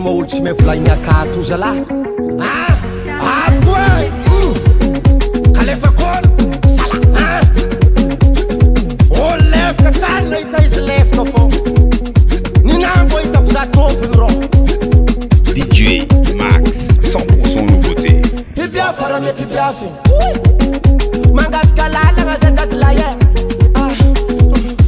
ma olo tsy me volagny akato zalahy akoe kalefa kôla sala olo lefaka tsara nahita izy lefaka fô ninambo hitako za tompony rô DJ Max 100% nouveauté hibiafa raha mety hibiafy mangatika lalagna zay dadilaye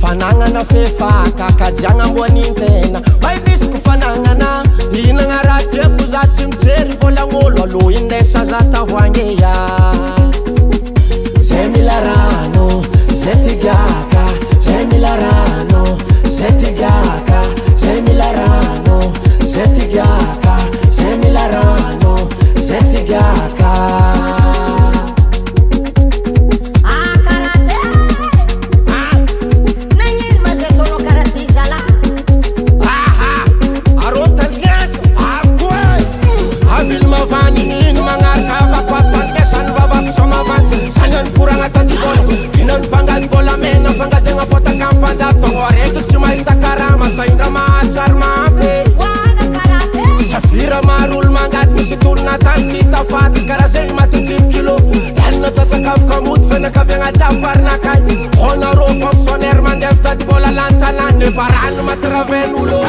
fanagnana fefaka kajiagna amboanintena mailisiko fanagnana inagna raha tiako za tsy mijery volagn'olo aloha indesa za tavoagneya zay mila rano zay tigaka zay mila rano zay tigaka zay mila rano zay tigaka zay mila rano zay tigaka saindra mahasary mabe safira marolo mangaty misy tolona tany tsy tafaty karaha zegny matintsimy kilo lanina tsatsakavoka moty fenakaviagna jafarinakay honarô fonctionnaire mandeha mitady vola lantalany nefa rano matraven'olo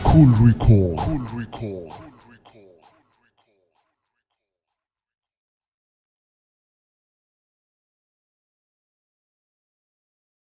Cool record.